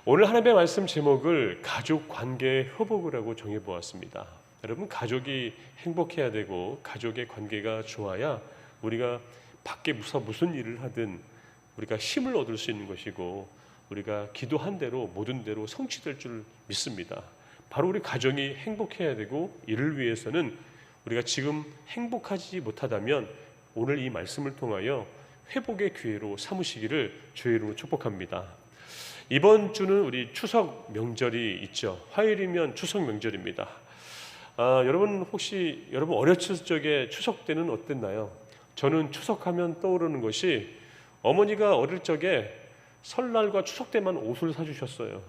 오늘 하나님의 말씀 제목을 가족 관계의 회복이라고 정해보았습니다. 여러분, 가족이 행복해야 되고 가족의 관계가 좋아야 우리가 밖에 무슨 일을 하든 우리가 힘을 얻을 수 있는 것이고 우리가 기도한 대로 모든 대로 성취될 줄 믿습니다. 바로 우리 가정이 행복해야 되고 이를 위해서는 우리가 지금 행복하지 못하다면 오늘 이 말씀을 통하여 회복의 기회로 삼으시기를 주의 이름으로 축복합니다. 이번 주는 우리 추석 명절이 있죠. 화요일이면 추석 명절입니다. 여러분 혹시 여러분 어렸을 적에 추석 때는 어땠나요? 저는 추석하면 떠오르는 것이 어머니가 어릴 적에 설날과 추석 때만 옷을 사주셨어요.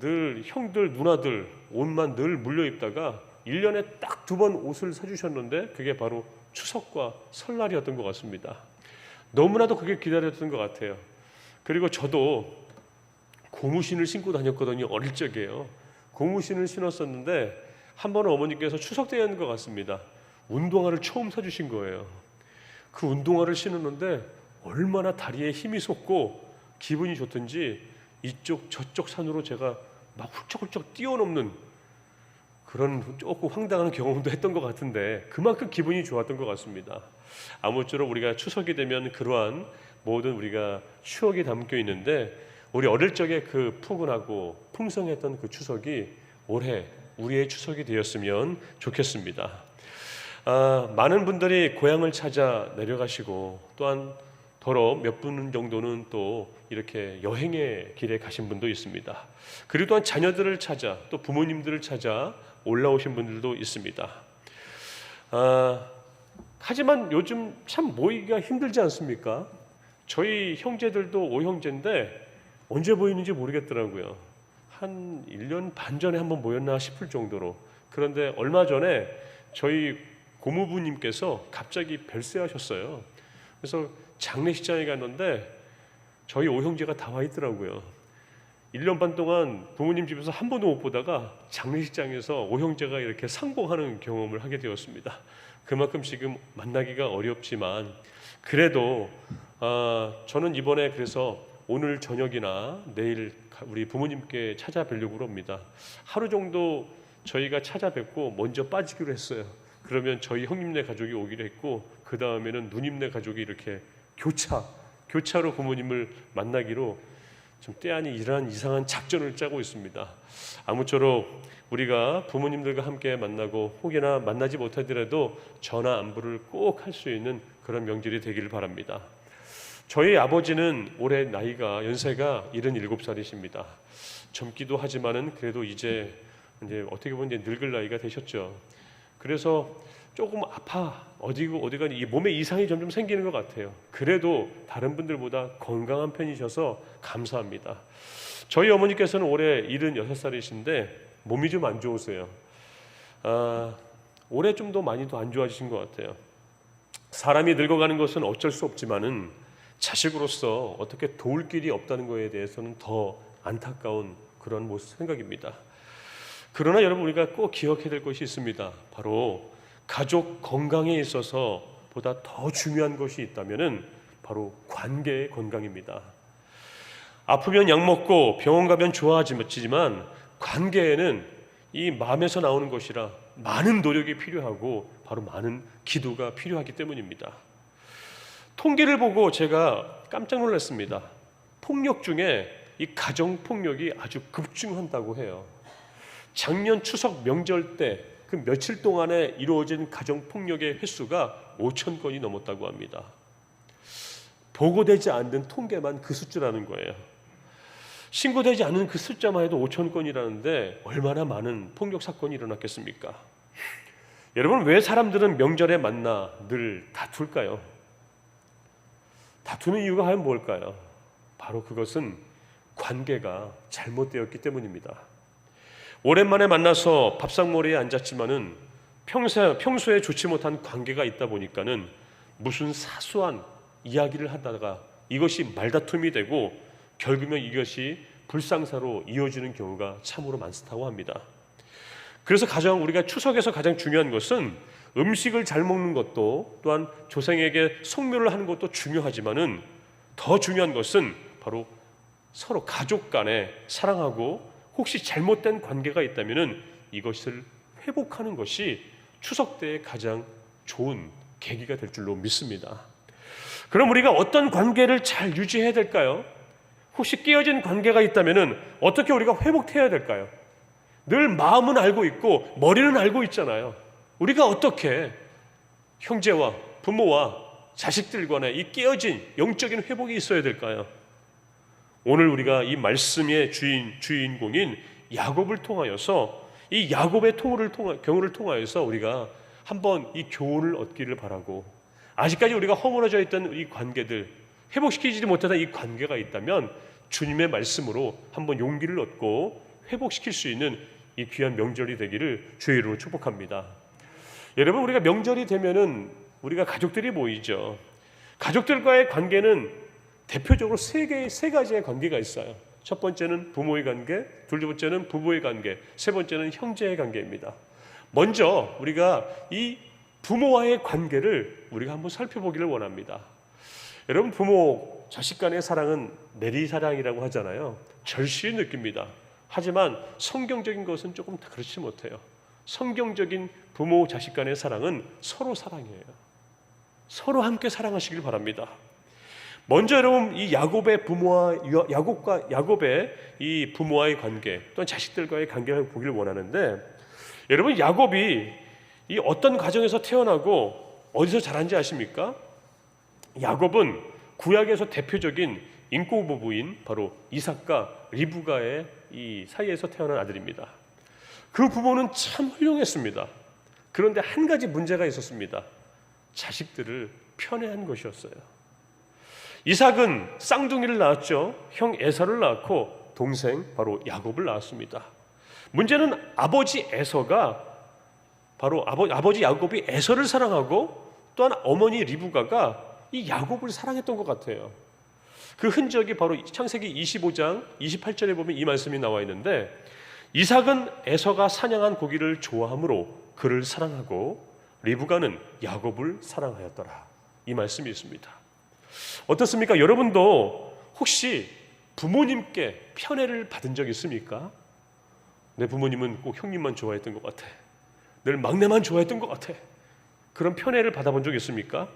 늘 형들 누나들 옷만 늘 물려 입다가 1년에 딱 2번 옷을 사주셨는데 그게 바로 추석과 설날이었던 것 같습니다. 너무나도 그게 기다렸던 것 같아요. 그리고 저도 고무신을 신고 다녔거든요. 어릴 적에요. 고무신을 신었었는데 한 번은 어머니께서 추석 때였는 것 같습니다. 운동화를 처음 사주신 거예요. 그 운동화를 신었는데 얼마나 다리에 힘이 솟고 기분이 좋던지 이쪽 저쪽 산으로 제가 막 훌쩍훌쩍 뛰어넘는 그런 조금 황당한 경험도 했던 것 같은데 그만큼 기분이 좋았던 것 같습니다. 아무쪼록 우리가 추석이 되면 그러한 모든 우리가 추억이 담겨 있는데 우리 어릴 적에 그 푸근하고 풍성했던 그 추석이 올해 우리의 추석이 되었으면 좋겠습니다. 많은 분들이 고향을 찾아 내려가시고 또한 더러 몇 분 정도는 또 이렇게 여행의 길에 가신 분도 있습니다. 그리고 또한 자녀들을 찾아 또 부모님들을 찾아 올라오신 분들도 있습니다. 하지만 요즘 참 모이기가 힘들지 않습니까? 저희 형제들도 5형제인데 언제 모이는지 모르겠더라고요. 한 1년 반 전에 한번 모였나 싶을 정도로. 그런데 얼마 전에 저희 고모부님께서 갑자기 별세하셨어요. 그래서 장례식장에 갔는데 저희 5형제가 다 와 있더라고요. 1년 반 동안 부모님 집에서 한 번도 못 보다가 장례식장에서 5형제가 이렇게 상봉하는 경험을 하게 되었습니다. 그만큼 지금 만나기가 어렵지만 그래도 저는 이번에 그래서 오늘 저녁이나 내일 우리 부모님께 찾아뵈려고 합니다. 하루 정도 저희가 찾아뵙고 먼저 빠지기로 했어요. 그러면 저희 형님네 가족이 오기로 했고 그 다음에는 누님네 가족이 이렇게 교차로 부모님을 만나기로 좀 때아니 이러한 이상한 작전을 짜고 있습니다. 아무쪼록 우리가 부모님들과 함께 만나고 혹여나 만나지 못하더라도 전화 안부를 꼭 할 수 있는 그런 명절이 되기를 바랍니다. 저희 아버지는 올해 나이가 연세가 77살이십니다. 젊기도 하지만은 그래도 이제 어떻게 보면 이제 늙을 나이가 되셨죠. 그래서 조금 어디가 이 몸에 이상이 점점 생기는 것 같아요. 그래도 다른 분들보다 건강한 편이셔서 감사합니다. 저희 어머니께서는 올해 76살이신데 몸이 좀 안 좋으세요. 올해 좀 더 많이 더 안 좋아지신 것 같아요. 사람이 늙어가는 것은 어쩔 수 없지만은 자식으로서 어떻게 도울 길이 없다는 것에 대해서는 더 안타까운 그런 생각입니다. 그러나 여러분 우리가 꼭 기억해야 될 것이 있습니다. 바로 가족 건강에 있어서 보다 더 중요한 것이 있다면은 바로 관계의 건강입니다. 아프면 약 먹고 병원 가면 좋아지지만 관계에는 이 마음에서 나오는 것이라 많은 노력이 필요하고 바로 많은 기도가 필요하기 때문입니다. 통계를 보고 제가 깜짝 놀랐습니다. 폭력 중에 이 가정폭력이 아주 급증한다고 해요. 작년 추석 명절 때 그 며칠 동안에 이루어진 가정폭력의 횟수가 5,000건이 넘었다고 합니다. 보고되지 않는 통계만 그 숫자라는 거예요. 신고되지 않은 그 숫자만 해도 5,000건이라는데 얼마나 많은 폭력 사건이 일어났겠습니까? 여러분 왜 사람들은 명절에 만나 늘 다툴까요? 다투는 이유가 과연 뭘까요? 바로 그것은 관계가 잘못되었기 때문입니다. 오랜만에 만나서 밥상머리에 앉았지만은 평소에 좋지 못한 관계가 있다 보니까는 무슨 사소한 이야기를 하다가 이것이 말다툼이 되고 결국은 이것이 불상사로 이어지는 경우가 참으로 많다고 합니다. 그래서 우리가 추석에서 가장 중요한 것은 음식을 잘 먹는 것도 또한 조상에게 성묘를 하는 것도 중요하지만은 더 중요한 것은 바로 서로 가족 간에 사랑하고 혹시 잘못된 관계가 있다면 이것을 회복하는 것이 추석 때의 가장 좋은 계기가 될 줄로 믿습니다. 그럼 우리가 어떤 관계를 잘 유지해야 될까요? 혹시 깨어진 관계가 있다면 어떻게 우리가 회복해야 될까요? 늘 마음은 알고 있고 머리는 알고 있잖아요. 우리가 어떻게 형제와 부모와 자식들 간에 이 깨어진 영적인 회복이 있어야 될까요? 오늘 우리가 이 말씀의 주인공인 야곱을 통하여서 이 야곱의 경우를 통하여서 우리가 한번 이 교훈을 얻기를 바라고, 아직까지 우리가 허물어져 있던 이 관계들, 회복시키지 못하던 이 관계가 있다면 주님의 말씀으로 한번 용기를 얻고 회복시킬 수 있는 이 귀한 명절이 되기를 주의 이름으로 축복합니다. 여러분, 우리가 명절이 되면은 우리가 가족들이 모이죠. 가족들과의 관계는 대표적으로 세 가지의 관계가 있어요. 첫 번째는 부모의 관계, 둘 번째는 부부의 관계, 세 번째는 형제의 관계입니다. 먼저 우리가 이 부모와의 관계를 우리가 한번 살펴보기를 원합니다. 여러분, 부모 자식 간의 사랑은 내리사랑이라고 하잖아요. 절실히 느낍니다. 하지만 성경적인 것은 조금 그렇지 못해요. 성경적인 부모 자식 간의 사랑은 서로 사랑이에요. 서로 함께 사랑하시길 바랍니다. 먼저 여러분, 이 야곱의 이 부모와의 관계, 또는 자식들과의 관계를 보기를 원하는데, 여러분, 야곱이 이 어떤 가정에서 태어나고 어디서 자란지 아십니까? 야곱은 구약에서 대표적인 인고 부부인 바로 이삭과 리브가의 이 사이에서 태어난 아들입니다. 그 부모는 참 훌륭했습니다. 그런데 한 가지 문제가 있었습니다. 자식들을 편애한 것이었어요. 이삭은 쌍둥이를 낳았죠. 형 에서를 낳고 동생 바로 야곱을 낳았습니다. 문제는 아버지 에서가 바로 아버지 야곱이 에서를 사랑하고 또한 어머니 리브가가 이 야곱을 사랑했던 것 같아요. 그 흔적이 바로 창세기 25장 28절에 보면 이 말씀이 나와 있는데, 이삭은 에서가 사냥한 고기를 좋아하므로 그를 사랑하고 리브가는 야곱을 사랑하였더라. 이 말씀이 있습니다. 어떻습니까? 여러분도 혹시 부모님께 편애를 받은 적 있습니까? 내 부모님은 꼭 형님만 좋아했던 것 같아. 늘 막내만 좋아했던 것 같아. 그런 편애를 받아본 적 있습니까?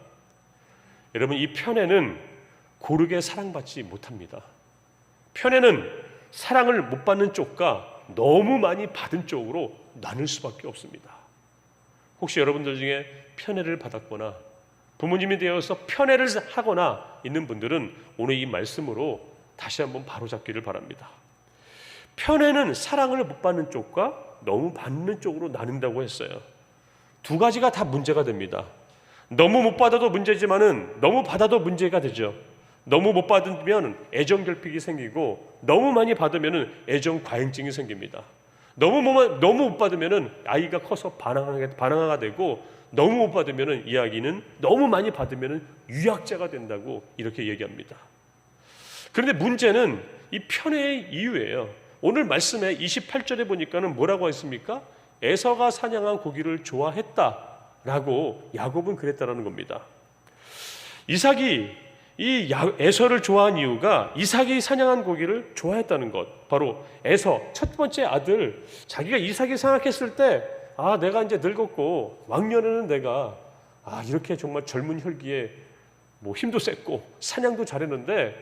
여러분, 이 편애는 고르게 사랑받지 못합니다. 편애는 사랑을 못 받는 쪽과 너무 많이 받은 쪽으로 나눌 수밖에 없습니다. 혹시 여러분들 중에 편애를 받았거나 부모님이 되어서 편애를 하거나 있는 분들은 오늘 이 말씀으로 다시 한번 바로잡기를 바랍니다. 편애는 사랑을 못 받는 쪽과 너무 받는 쪽으로 나눈다고 했어요. 두 가지가 다 문제가 됩니다. 너무 못 받아도 문제지만은 너무 받아도 문제가 되죠. 너무 못 받으면 애정 결핍이 생기고, 너무 많이 받으면 애정 과잉증이 생깁니다. 너무 못 받으면 아이가 커서 반항아가 되고, 너무 못 받으면 이 아기는 너무 많이 받으면 유약자가 된다고 이렇게 얘기합니다. 그런데 문제는 이 편애의 이유예요. 오늘 말씀에 28절에 보니까는 뭐라고 했습니까? 에서가 사냥한 고기를 좋아했다라고 야곱은 그랬다라는 겁니다. 이삭이 이 에서를 좋아한 이유가 이삭이 사냥한 고기를 좋아했다는 것, 바로 에서 첫 번째 아들, 자기가 이삭이 생각했을 때 내가 이제 늙었고 왕년에는 내가 이렇게 정말 젊은 혈기에 힘도 셌고 사냥도 잘했는데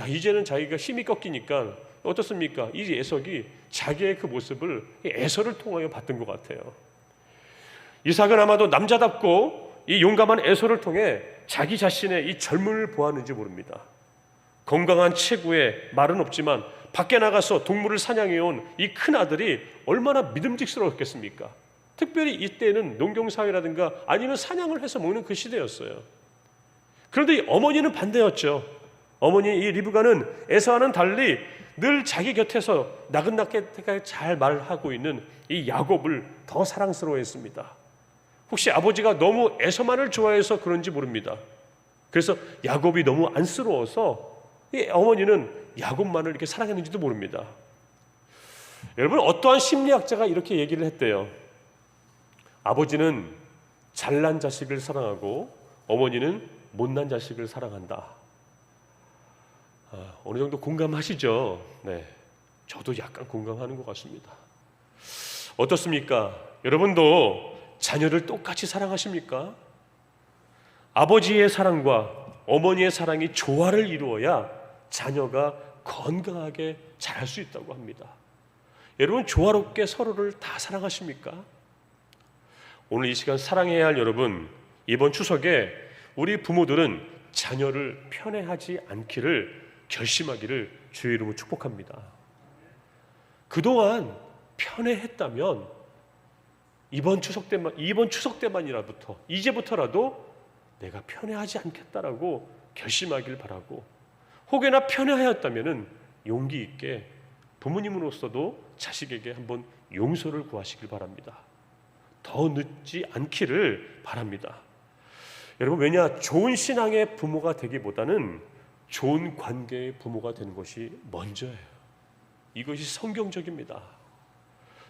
이제는 자기가 힘이 꺾이니까 어떻습니까? 이 에석이 자기의 그 모습을 에서를 통하여 봤던 것 같아요. 이삭은 아마도 남자답고 이 용감한 에서를 통해 자기 자신의 이 젊음을 보았는지 모릅니다. 건강한 체구에 말은 없지만 밖에 나가서 동물을 사냥해온 이 큰 아들이 얼마나 믿음직스러웠겠습니까? 특별히 이때는 농경사회라든가 아니면 사냥을 해서 먹는 그 시대였어요. 그런데 이 어머니는 반대였죠. 어머니 이 리브가는 에서와는 달리 늘 자기 곁에서 나긋나긋 잘 말하고 있는 이 야곱을 더 사랑스러워했습니다. 혹시 아버지가 너무 에서만을 좋아해서 그런지 모릅니다. 그래서 야곱이 너무 안쓰러워서 이 어머니는 야곱만을 이렇게 사랑했는지도 모릅니다. 여러분, 어떠한 심리학자가 이렇게 얘기를 했대요. 아버지는 잘난 자식을 사랑하고 어머니는 못난 자식을 사랑한다. 어느 정도 공감하시죠? 네, 저도 약간 공감하는 것 같습니다. 어떻습니까? 여러분도 자녀를 똑같이 사랑하십니까? 아버지의 사랑과 어머니의 사랑이 조화를 이루어야 자녀가 건강하게 자랄 수 있다고 합니다. 여러분, 조화롭게 서로를 다 사랑하십니까? 오늘 이 시간 사랑해야 할 여러분, 이번 추석에 우리 부모들은 자녀를 편애하지 않기를 결심하기를 주의 이름으로 축복합니다. 그동안 편애했다면 이번 추석 때만이라부터 이제부터라도 내가 편애하지 않겠다라고 결심하길 바라고, 혹여나 편애하였다면은 용기 있게 부모님으로서도 자식에게 한번 용서를 구하시길 바랍니다. 더 늦지 않기를 바랍니다. 여러분, 왜냐, 좋은 신앙의 부모가 되기보다는 좋은 관계의 부모가 되는 것이 먼저예요. 이것이 성경적입니다.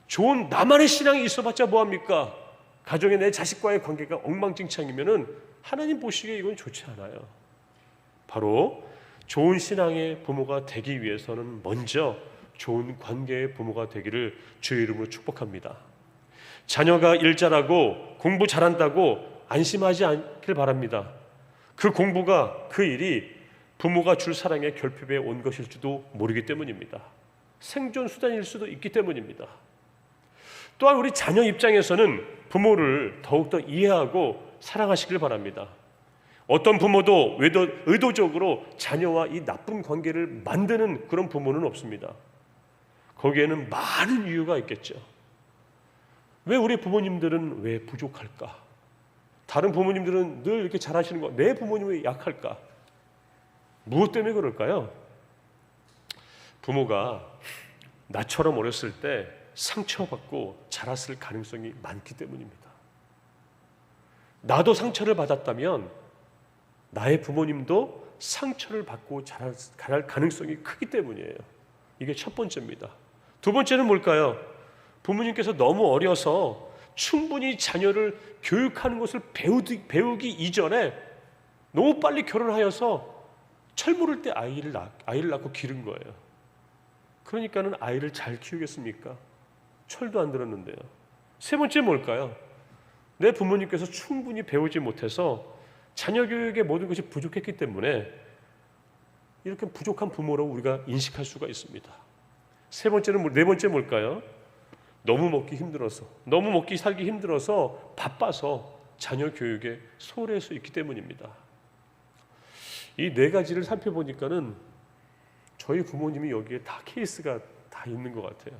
좋은 나만의 신앙이 있어봤자 뭐합니까? 가정에 내 자식과의 관계가 엉망진창이면은 하나님 보시기에 이건 좋지 않아요. 바로 좋은 신앙의 부모가 되기 위해서는 먼저 좋은 관계의 부모가 되기를 주의 이름으로 축복합니다. 자녀가 일 잘하고 공부 잘한다고 안심하지 않길 바랍니다. 그 공부가, 그 일이 부모가 줄 사랑의 결핍에 온 것일지도 모르기 때문입니다. 생존 수단일 수도 있기 때문입니다. 또한 우리 자녀 입장에서는 부모를 더욱더 이해하고 사랑하시길 바랍니다. 어떤 부모도 의도적으로 자녀와 이 나쁜 관계를 만드는 그런 부모는 없습니다. 거기에는 많은 이유가 있겠죠. 왜 우리 부모님들은 왜 부족할까? 다른 부모님들은 늘 이렇게 잘하시는 거, 내 부모님은 왜 약할까? 무엇 때문에 그럴까요? 부모가 나처럼 어렸을 때 상처받고 자랐을 가능성이 많기 때문입니다. 나도 상처를 받았다면 나의 부모님도 상처를 받고 자랄 가능성이 크기 때문이에요. 이게 첫 번째입니다. 두 번째는 뭘까요? 부모님께서 너무 어려서 충분히 자녀를 교육하는 것을 배우기 이전에 너무 빨리 결혼하여서 철모를 때 아이를 낳고 기른 거예요. 그러니까는 아이를 잘 키우겠습니까? 철도 안 들었는데요. 세 번째 뭘까요? 내 부모님께서 충분히 배우지 못해서 자녀 교육의 모든 것이 부족했기 때문에 이렇게 부족한 부모라고 우리가 인식할 수가 있습니다. 네 번째 뭘까요? 너무 먹기 살기 힘들어서 바빠서 자녀 교육에 소홀할 수 있기 때문입니다. 이 네 가지를 살펴보니까는 저희 부모님이 여기에 다 케이스가 다 있는 것 같아요.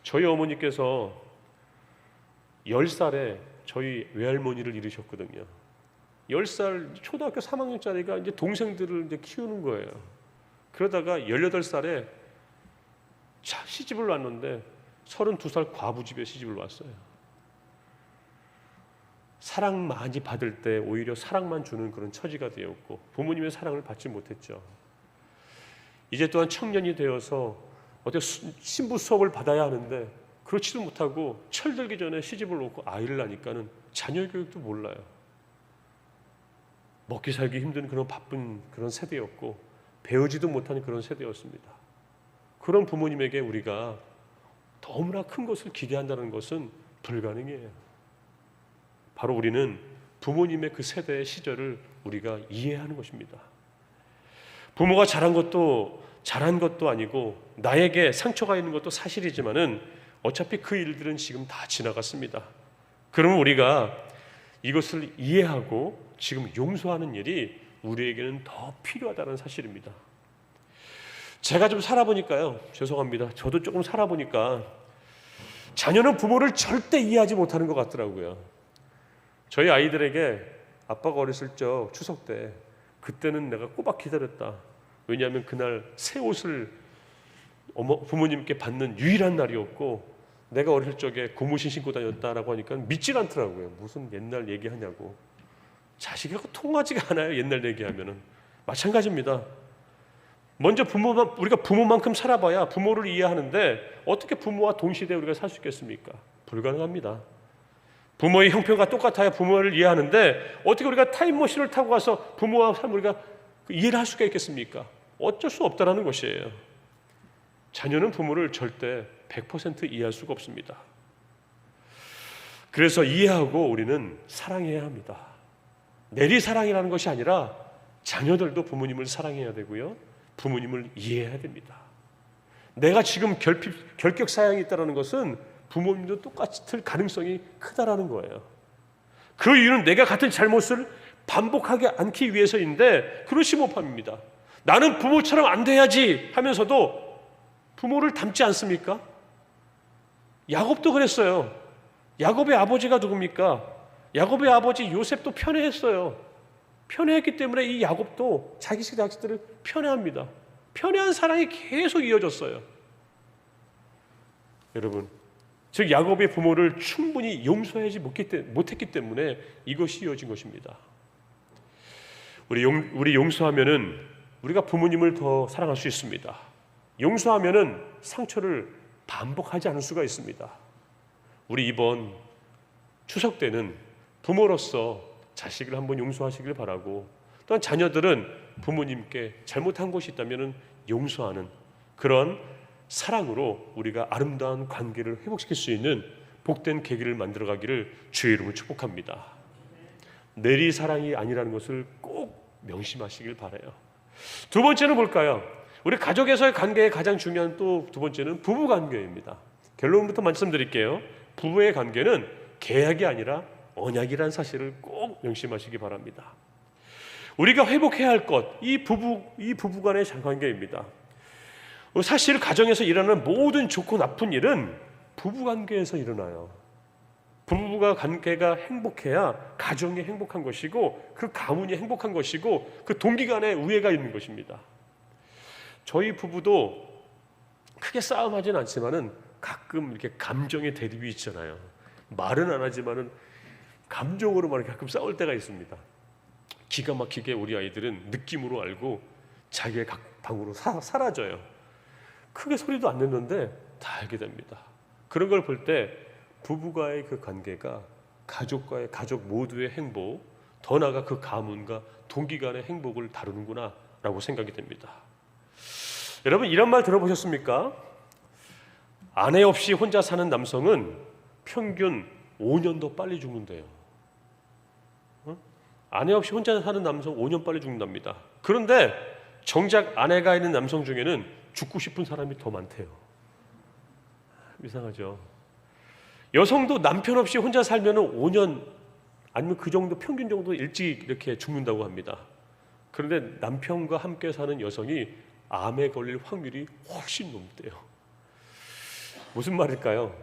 저희 어머니께서 10살에 저희 외할머니를 잃으셨거든요. 10살 초등학교 3학년짜리가 이제 동생들을 이제 키우는 거예요. 그러다가 18살에 시집을 왔는데 32살 과부집에 시집을 왔어요. 사랑 많이 받을 때 오히려 사랑만 주는 그런 처지가 되었고 부모님의 사랑을 받지 못했죠. 이제 또한 청년이 되어서 어떻게 신부 수업을 받아야 하는데 그렇지도 못하고 철들기 전에 시집을 놓고 아이를 낳으니까는 자녀 교육도 몰라요. 먹기 살기 힘든 그런 바쁜 그런 세대였고 배우지도 못하는 그런 세대였습니다. 그런 부모님에게 우리가 너무나 큰 것을 기대한다는 것은 불가능해요. 바로 우리는 부모님의 그 세대의 시절을 우리가 이해하는 것입니다. 부모가 잘한 것도 아니고 나에게 상처가 있는 것도 사실이지만은 어차피 그 일들은 지금 다 지나갔습니다. 그러면 우리가 이것을 이해하고 지금 용서하는 일이 우리에게는 더 필요하다는 사실입니다. 제가 좀 살아보니까요, 죄송합니다. 저도 조금 살아보니까 자녀는 부모를 절대 이해하지 못하는 것 같더라고요. 저희 아이들에게 아빠가 어렸을 적 추석 때 그때는 내가 꼬박 기다렸다. 왜냐하면 그날 새 옷을 부모님께 받는 유일한 날이었고 내가 어릴 적에 고무신 신고 다녔다라고 하니까 믿질 않더라고요. 무슨 옛날 얘기하냐고. 자식하고 통하지가 않아요. 옛날 얘기하면은. 마찬가지입니다. 먼저 우리가 부모만큼 살아봐야 부모를 이해하는데 어떻게 부모와 동시대에 우리가 살 수 있겠습니까? 불가능합니다. 부모의 형편과 똑같아야 부모를 이해하는데 어떻게 우리가 타임머신을 타고 가서 부모와 삶을 우리가 이해를 할 수가 있겠습니까? 어쩔 수 없다라는 것이에요. 자녀는 부모를 절대 100% 이해할 수가 없습니다. 그래서 이해하고 우리는 사랑해야 합니다. 내리사랑이라는 것이 아니라 자녀들도 부모님을 사랑해야 되고요, 부모님을 이해해야 됩니다. 내가 지금 결격 사양이 있다는 것은 부모님도 똑같을 가능성이 크다라는 거예요. 그 이유는 내가 같은 잘못을 반복하지 않기 위해서인데 그것이 모함입니다. 나는 부모처럼 안 돼야지 하면서도 부모를 닮지 않습니까? 야곱도 그랬어요. 야곱의 아버지가 누굽니까? 야곱의 아버지 요셉도 편애했어요. 편애했기 때문에 이 야곱도 자기 자식들을 편애합니다. 편애한 사랑이 계속 이어졌어요. 여러분, 즉 야곱의 부모를 충분히 용서하지 못했기 때문에 이것이 이어진 것입니다. 우리 용서하면은 우리가 부모님을 더 사랑할 수 있습니다. 용서하면은 상처를 반복하지 않을 수가 있습니다. 우리 이번 추석 때는 부모로서 자식을 한번 용서하시길 바라고, 또한 자녀들은 부모님께 잘못한 것이 있다면 용서하는 그런 사랑으로 우리가 아름다운 관계를 회복시킬 수 있는 복된 계기를 만들어가기를 주의 이름으로 축복합니다. 내리사랑이 아니라는 것을 꼭 명심하시길 바라요. 두 번째는 뭘까요? 우리 가족에서의 관계의 가장 중요한 또 두 번째는 부부관계입니다. 결론부터 말씀드릴게요. 부부의 관계는 계약이 아니라 언약이라는 사실을 꼭 명심하시기 바랍니다. 우리가 회복해야 할 것, 이 부부 간의 관계입니다. 사실 가정에서 일어나는 모든 좋고 나쁜 일은 부부관계에서 일어나요. 부부가 관계가 행복해야 가정이 행복한 것이고, 그 가문이 행복한 것이고, 그 동기 간에 우애가 있는 것입니다. 저희 부부도 크게 싸움하지는 않지만은 가끔 이렇게 감정의 대립이 있잖아요. 말은 안 하지만은 감정으로만 가끔 싸울 때가 있습니다. 기가 막히게 우리 아이들은 느낌으로 알고 자기의 각 방으로 사라져요. 크게 소리도 안 냈는데 다 알게 됩니다. 그런 걸 볼 때 부부가의 그 관계가 가족 모두의 행복, 더 나아가 그 가문과 동기 간의 행복을 다루는구나 라고 생각이 됩니다. 여러분, 이런 말 들어보셨습니까? 아내 없이 혼자 사는 남성은 평균 5년 더 빨리 죽는데요. 아내 없이 혼자 사는 남성 5년 빨리 죽는답니다. 그런데 정작 아내가 있는 남성 중에는 죽고 싶은 사람이 더 많대요. 이상하죠. 여성도 남편 없이 혼자 살면 5년 아니면 그 정도 평균 정도 일찍 이렇게 죽는다고 합니다. 그런데 남편과 함께 사는 여성이 암에 걸릴 확률이 훨씬 높대요. 무슨 말일까요?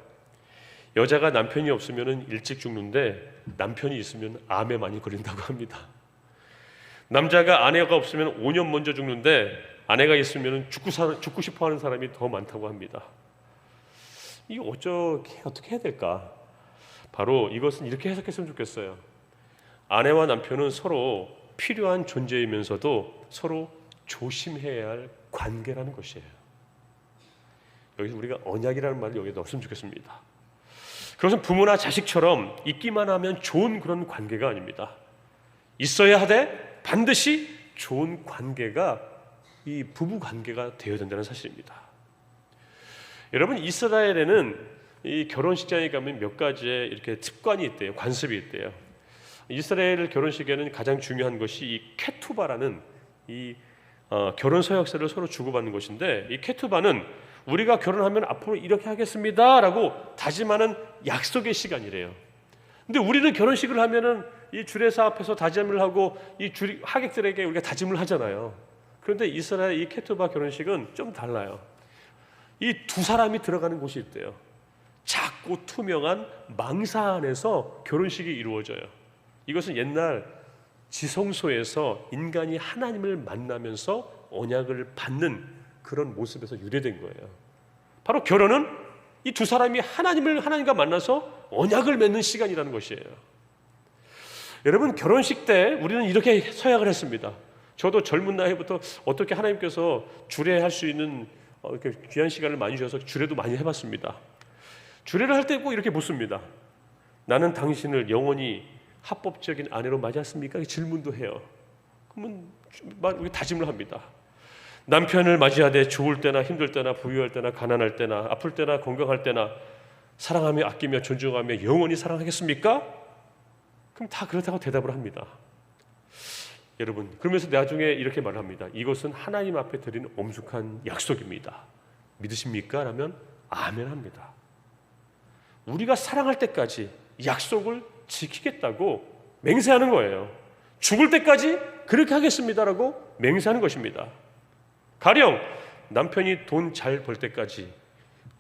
여자가 남편이 없으면 일찍 죽는데 남편이 있으면 암에 많이 걸린다고 합니다. 남자가 아내가 없으면 5년 먼저 죽는데 아내가 있으면 죽고 싶어 하는 사람이 더 많다고 합니다. 이게 어떻게 해야 될까? 바로 이것은 이렇게 해석했으면 좋겠어요. 아내와 남편은 서로 필요한 존재이면서도 서로 조심해야 할 관계라는 것이에요. 여기서 우리가 언약이라는 말을 여기에 넣었으면 좋겠습니다. 그것은 부모나 자식처럼 있기만 하면 좋은 그런 관계가 아닙니다. 있어야 하되 반드시 좋은 관계가 이 부부 관계가 되어야 된다는 사실입니다. 여러분, 이스라엘에는 이 결혼식장에 가면 몇 가지의 이렇게 습관이 있대요. 관습이 있대요. 이스라엘 결혼식에는 가장 중요한 것이 이 케투바라는 이 결혼 서약서를 서로 주고받는 것인데, 이 케투바는 우리가 결혼하면 앞으로 이렇게 하겠습니다라고 다짐하는 약속의 시간이래요. 근데 우리는 결혼식을 하면은 이 주례사 앞에서 다짐을 하고 이 하객들에게 우리가 다짐을 하잖아요. 그런데 이스라엘 이 케투바 결혼식은 좀 달라요. 이 두 사람이 들어가는 곳이 있대요. 작고 투명한 망사 안에서 결혼식이 이루어져요. 이것은 옛날 지성소에서 인간이 하나님을 만나면서 언약을 받는 그런 모습에서 유래된 거예요. 바로 결혼은 이 두 사람이 하나님과 만나서 언약을 맺는 시간이라는 것이에요. 여러분, 결혼식 때 우리는 이렇게 서약을 했습니다. 저도 젊은 나이부터 어떻게 하나님께서 주례할 수 있는 이렇게 귀한 시간을 많이 주셔서 주례도 많이 해봤습니다. 주례를 할 때 꼭 이렇게 묻습니다. 나는 당신을 영원히 합법적인 아내로 맞았습니까? 질문도 해요. 그러면 다짐을 합니다. 남편을 맞이하되 좋을 때나 힘들 때나 부유할 때나 가난할 때나 아플 때나 건강할 때나 사랑하며 아끼며 존중하며 영원히 사랑하겠습니까? 그럼 다 그렇다고 대답을 합니다. 여러분, 그러면서 나중에 이렇게 말합니다. 이것은 하나님 앞에 드린 엄숙한 약속입니다. 믿으십니까? 라면 아멘 합니다. 우리가 사랑할 때까지 약속을 지키겠다고 맹세하는 거예요. 죽을 때까지 그렇게 하겠습니다라고 맹세하는 것입니다. 가령 남편이 돈 잘 벌 때까지,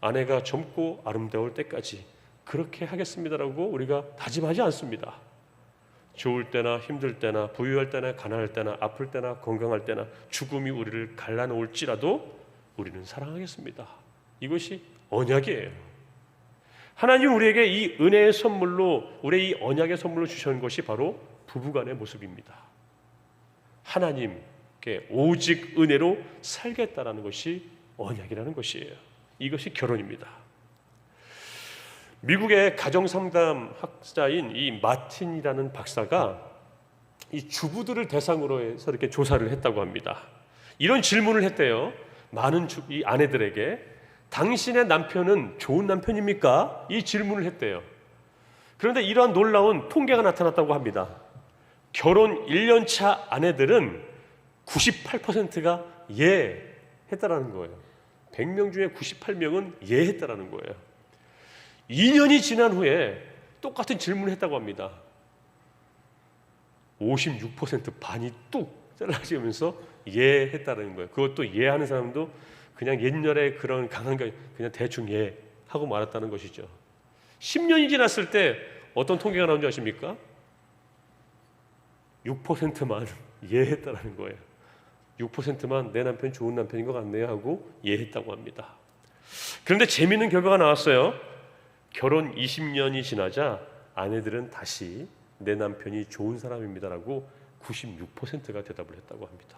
아내가 젊고 아름다울 때까지 그렇게 하겠습니다라고 우리가 다짐하지 않습니다. 좋을 때나 힘들 때나 부유할 때나 가난할 때나 아플 때나 건강할 때나 죽음이 우리를 갈라놓을지라도 우리는 사랑하겠습니다. 이것이 언약이에요. 하나님 우리에게 이 은혜의 선물로, 우리의 이 언약의 선물로 주신 것이 바로 부부간의 모습입니다. 하나님께 오직 은혜로 살겠다라는 것이 언약이라는 것이에요. 이것이 결혼입니다. 미국의 가정상담 학자인 이 마틴이라는 박사가 이 주부들을 대상으로 해서 이렇게 조사를 했다고 합니다. 이런 질문을 했대요. 많은 이 아내들에게 당신의 남편은 좋은 남편입니까? 이 질문을 했대요. 그런데 이러한 놀라운 통계가 나타났다고 합니다. 결혼 1년 차 아내들은 98%가 예 했다라는 거예요. 100명 중에 98명은 예 했다라는 거예요. 2년이 지난 후에 똑같은 질문을 했다고 합니다. 56% 반이 뚝 잘라지면서 예 했다는 거예요. 그것도 예 하는 사람도 그냥 옛날에 그런 강한 거 그냥 대충 예 하고 말았다는 것이죠. 10년이 지났을 때 어떤 통계가 나온지 아십니까? 6%만 예 했다는 거예요. 6%만 내 남편 좋은 남편인 것 같네요 하고 예 했다고 합니다. 그런데 재미있는 결과가 나왔어요. 결혼 20년이 지나자 아내들은 다시 내 남편이 좋은 사람입니다라고 96%가 대답을 했다고 합니다.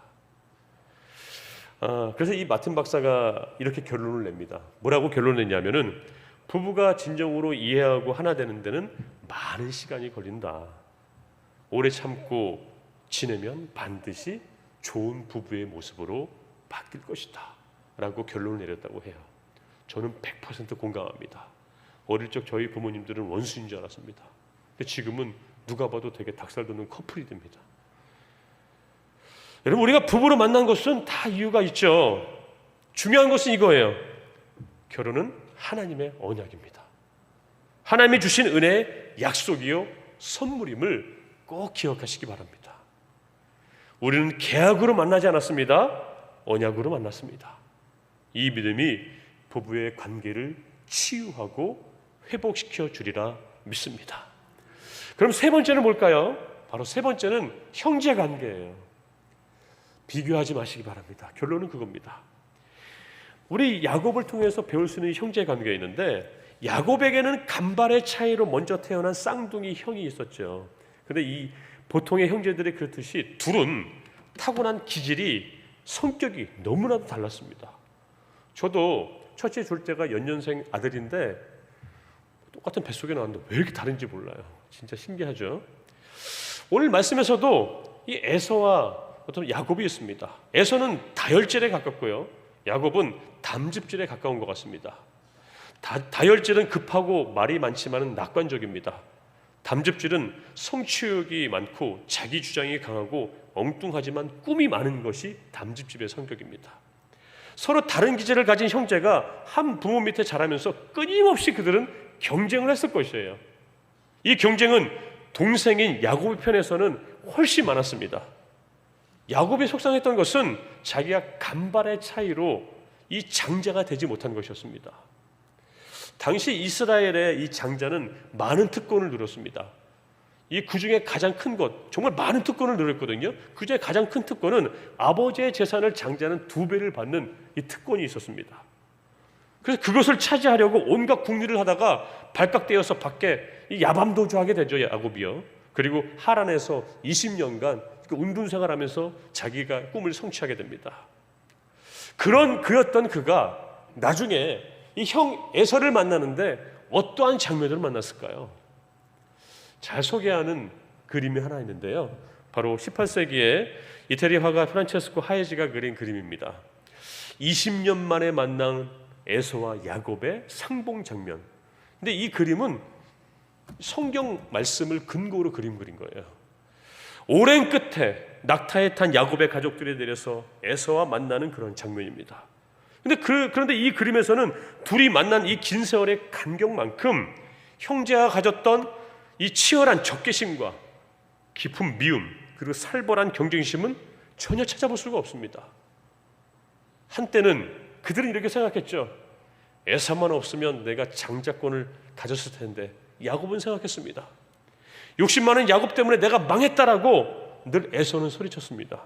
그래서 이 마틴 박사가 이렇게 결론을 냅니다. 뭐라고 결론을 냈냐면은 부부가 진정으로 이해하고 하나 되는 데는 많은 시간이 걸린다. 오래 참고 지내면 반드시 좋은 부부의 모습으로 바뀔 것이다 라고 결론을 내렸다고 해요. 저는 100% 공감합니다. 어릴 적 저희 부모님들은 원수인 줄 알았습니다. 근데 지금은 누가 봐도 되게 닭살 돋는 커플이 됩니다. 여러분, 우리가 부부로 만난 것은 다 이유가 있죠. 중요한 것은 이거예요. 결혼은 하나님의 언약입니다. 하나님이 주신 은혜의 약속이요 선물임을 꼭 기억하시기 바랍니다. 우리는 계약으로 만나지 않았습니다. 언약으로 만났습니다. 이 믿음이 부부의 관계를 치유하고 회복시켜 주리라 믿습니다. 그럼 세 번째는 뭘까요? 바로 세 번째는 형제 관계예요. 비교하지 마시기 바랍니다. 결론은 그겁니다. 우리 야곱을 통해서 배울 수 있는 형제 관계가 있는데, 야곱에게는 간발의 차이로 먼저 태어난 쌍둥이 형이 있었죠. 그런데 이 보통의 형제들이 그렇듯이 둘은 타고난 기질이, 성격이 너무나도 달랐습니다. 저도 첫째 둘째가 연년생 아들인데 똑같은 뱃속에 나왔는데 왜 이렇게 다른지 몰라요. 진짜 신기하죠. 오늘 말씀에서도 이 에서와 어떤 야곱이 있습니다. 에서는 다혈질에 가깝고요, 야곱은 담즙질에 가까운 것 같습니다. 다혈질은 급하고 말이 많지만 낙관적입니다. 담즙질은 성취욕이 많고 자기 주장이 강하고 엉뚱하지만 꿈이 많은 것이 담즙질의 성격입니다. 서로 다른 기질을 가진 형제가 한 부모 밑에 자라면서 끊임없이 그들은 경쟁을 했을 것이에요. 이 경쟁은 동생인 야곱의 편에서는 훨씬 많았습니다. 야곱이 속상했던 것은 자기가 간발의 차이로 이 장자가 되지 못한 것이었습니다. 당시 이스라엘의 이 장자는 많은 특권을 누렸습니다. 그 중에 가장 큰 것, 정말 많은 특권을 누렸거든요. 그 중에 가장 큰 특권은 아버지의 재산을 장자는 2배를 받는 이 특권이 있었습니다. 그래서 그것을 차지하려고 온갖 궁리를 하다가 발각되어서 밖에 야밤도주하게 되죠, 야곱이요. 그리고 하란에서 20년간 운둔 생활하면서 자기가 꿈을 성취하게 됩니다. 그런 그였던 그가 나중에 이 형 에서를 만나는데 어떠한 장면을 만났을까요? 잘 소개하는 그림이 하나 있는데요, 바로 18세기에 이태리 화가 프란체스코 하예지가 그린 그림입니다. 20년 만에 만난 에서와 야곱의 상봉 장면. 근데 이 그림은 성경 말씀을 근거로 그린 거예요. 오랜 끝에 낙타에 탄 야곱의 가족들이 내려서 에서와 만나는 그런 장면입니다. 그런데 이 그림에서는 둘이 만난 이 긴 세월의 간격만큼 형제가 가졌던 이 치열한 적개심과 깊은 미움, 그리고 살벌한 경쟁심은 전혀 찾아볼 수가 없습니다. 한때는 그들은 이렇게 생각했죠. 에서만 없으면 내가 장자권을 가졌을 텐데. 야곱은 생각했습니다. 욕심 많은 야곱 때문에 내가 망했다라고 늘 에서는 소리쳤습니다.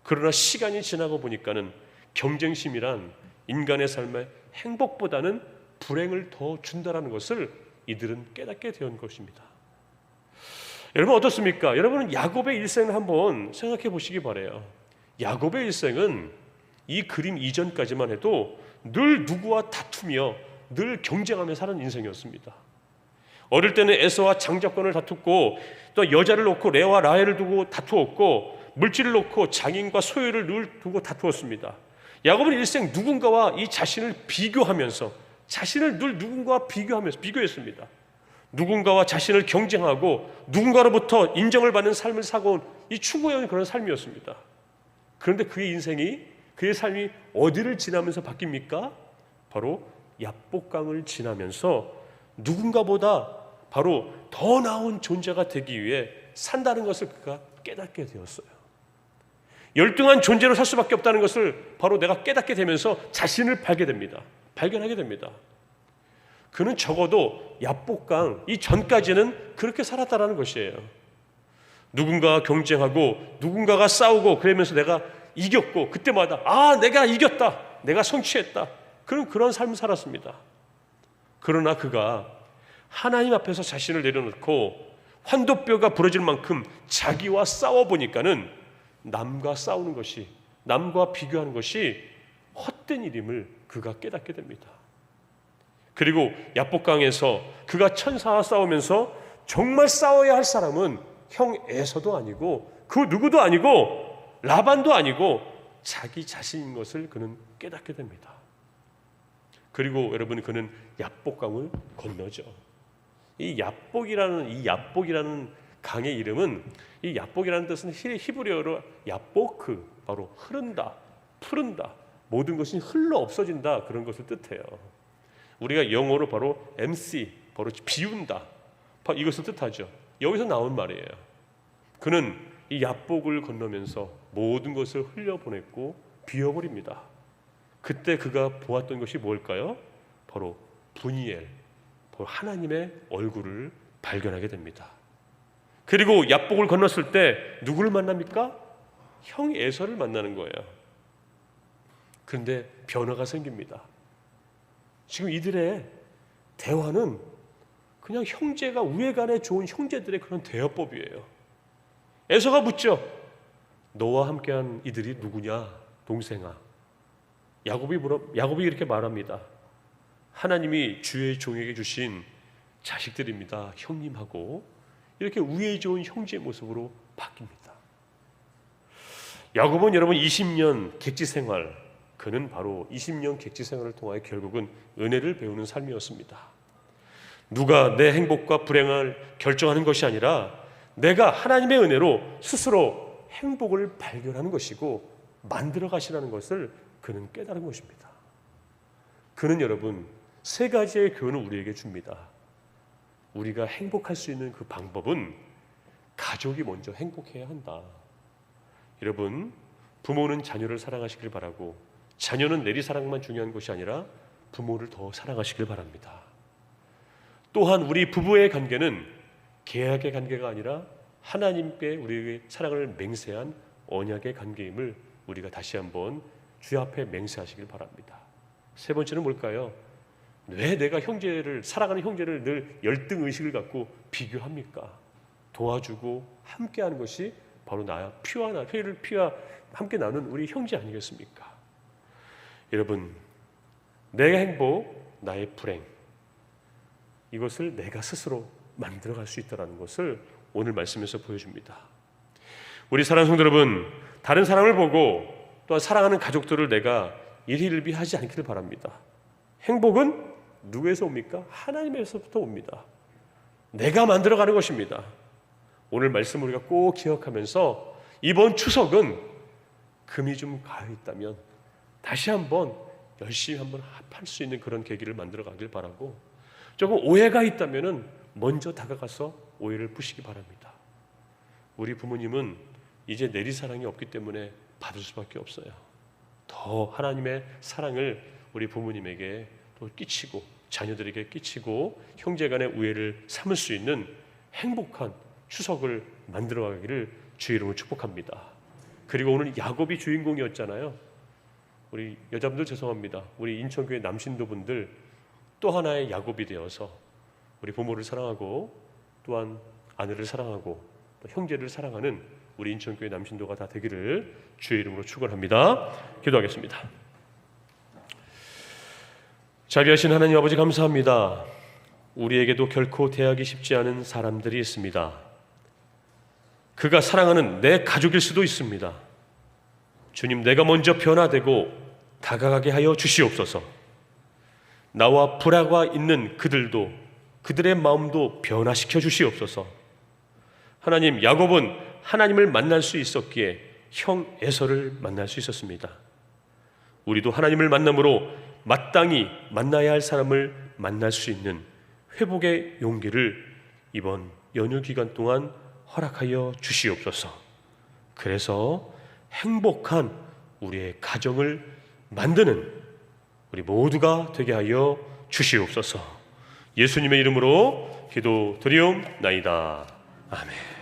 그러나 시간이 지나고 보니까는 경쟁심이란 인간의 삶에 행복보다는 불행을 더 준다라는 것을 이들은 깨닫게 된 것입니다. 여러분 어떻습니까? 여러분은 야곱의 일생을 한번 생각해 보시기 바라요. 야곱의 일생은 이 그림 이전까지만 해도 늘 누구와 다투며 늘 경쟁하며 사는 인생이었습니다. 어릴 때는 에서와 장자권을 다투고 또 여자를 놓고 레아와 라헬을 두고 다투었고 물질을 놓고 장인과 소유를 늘 두고 다투었습니다. 야곱은 일생 누군가와 이 자신을 비교하면서 자신을 늘 누군가와 비교했습니다. 누군가와 자신을 경쟁하고 누군가로부터 인정을 받는 삶을 사고온 이 추구해온 그런 삶이었습니다. 그런데 그의 삶이 어디를 지나면서 바뀝니까? 바로 야복강을 지나면서 누군가보다 바로 더 나은 존재가 되기 위해 산다는 것을 그가 깨닫게 되었어요. 열등한 존재로 살 수밖에 없다는 것을 바로 내가 깨닫게 되면서 자신을 발견하게 됩니다. 그는 적어도 야복강 이전까지는 그렇게 살았다는 것이에요. 누군가가 경쟁하고 누군가가 싸우고 그러면서 내가 이겼고 그때마다 내가 이겼다, 내가 성취했다, 그런 삶을 살았습니다. 그러나 그가 하나님 앞에서 자신을 내려놓고 환도뼈가 부러질 만큼 자기와 싸워보니까는 남과 싸우는 것이, 남과 비교하는 것이 헛된 일임을 그가 깨닫게 됩니다. 그리고 야복강에서 그가 천사와 싸우면서 정말 싸워야 할 사람은 형 에서도 아니고 그 누구도 아니고 라반도 아니고 자기 자신인 것을 그는 깨닫게 됩니다. 그리고 여러분, 그는 야복강을 건너죠. 이 야복이라는 강의 이름은, 이 야복이라는 뜻은 히브리어로 야보크, 바로 흐른다, 푸른다, 모든 것이 흘러 없어진다, 그런 것을 뜻해요. 우리가 영어로 바로 MC, 바로 비운다, 이것을 뜻하죠. 여기서 나온 말이에요. 그는 이 야복을 건너면서 모든 것을 흘려보냈고 비워버립니다. 그때 그가 보았던 것이 뭘까요? 바로 분이엘, 바로 하나님의 얼굴을 발견하게 됩니다. 그리고 야복을 건넜을 때 누구를 만납니까? 형 에서를 만나는 거예요. 그런데 변화가 생깁니다. 지금 이들의 대화는 그냥 형제가 우애간에 좋은 형제들의 그런 대화법이에요. 에서가 묻죠. 너와 함께한 이들이 누구냐, 동생아? 야곱이 이렇게 말합니다. 하나님이 주의 종에게 주신 자식들입니다, 형님하고. 이렇게 우애 좋은 형제의 모습으로 바뀝니다. 야곱은 여러분 20년 객지 생활, 그는 바로 20년 객지 생활을 통하여 결국은 은혜를 배우는 삶이었습니다. 누가 내 행복과 불행을 결정하는 것이 아니라 내가 하나님의 은혜로 스스로 행복을 발견하는 것이고 만들어 가시라는 것을 그는 깨달은 것입니다. 그는 여러분 세 가지의 교훈을 우리에게 줍니다. 우리가 행복할 수 있는 그 방법은 가족이 먼저 행복해야 한다. 여러분, 부모는 자녀를 사랑하시길 바라고 자녀는 내리사랑만 중요한 것이 아니라 부모를 더 사랑하시길 바랍니다. 또한 우리 부부의 관계는 계약의 관계가 아니라 하나님께 우리에게 사랑을 맹세한 언약의 관계임을 우리가 다시 한번 주 앞에 맹세하시길 바랍니다. 세 번째는 뭘까요? 왜 내가 사랑하는 형제를 늘 열등의식을 갖고 비교합니까? 도와주고 함께하는 것이 바로 나야 피와 함께 나눈 우리 형제 아니겠습니까? 여러분, 내 행복, 나의 불행, 이것을 내가 스스로 만들어갈 수 있다는 것을 오늘 말씀에서 보여줍니다. 우리 사랑하는 성도 여러분, 다른 사람을 보고 또한 사랑하는 가족들을 내가 일희일비하지 않기를 바랍니다. 행복은 누구에서 옵니까? 하나님에서부터 옵니다. 내가 만들어가는 것입니다. 오늘 말씀 우리가 꼭 기억하면서 이번 추석은 금이 좀 가여 있다면 다시 한번 열심히 한번 합할 수 있는 그런 계기를 만들어 가길 바라고, 조금 오해가 있다면 먼저 다가가서 오해를 푸시기 바랍니다. 우리 부모님은 이제 내리사랑이 없기 때문에 받을 수밖에 없어요. 더 하나님의 사랑을 우리 부모님에게 또 끼치고 자녀들에게 끼치고 형제간의 우애를 삼을 수 있는 행복한 추석을 만들어가기를 주의 이름으로 축복합니다. 그리고 오늘 야곱이 주인공이었잖아요. 우리 여자분들 죄송합니다. 우리 인천교회 남신도분들 또 하나의 야곱이 되어서 우리 부모를 사랑하고 또한 아내를 사랑하고 또 형제를 사랑하는 우리 인천교회 남신도가 다 되기를 주의 이름으로 축원합니다. 기도하겠습니다. 자비하신 하나님 아버지 감사합니다. 우리에게도 결코 대하기 쉽지 않은 사람들이 있습니다. 그가 사랑하는 내 가족일 수도 있습니다. 주님, 내가 먼저 변화되고 다가가게 하여 주시옵소서. 나와 불화가 있는 그들도, 그들의 마음도 변화시켜 주시옵소서. 하나님, 야곱은 하나님을 만날 수 있었기에 형 에서를 만날 수 있었습니다. 우리도 하나님을 만남으로 마땅히 만나야 할 사람을 만날 수 있는 회복의 용기를 이번 연휴 기간 동안 허락하여 주시옵소서. 그래서 행복한 우리의 가정을 만드는 우리 모두가 되게 하여 주시옵소서. 예수님의 이름으로 기도드리옵나이다. 아멘.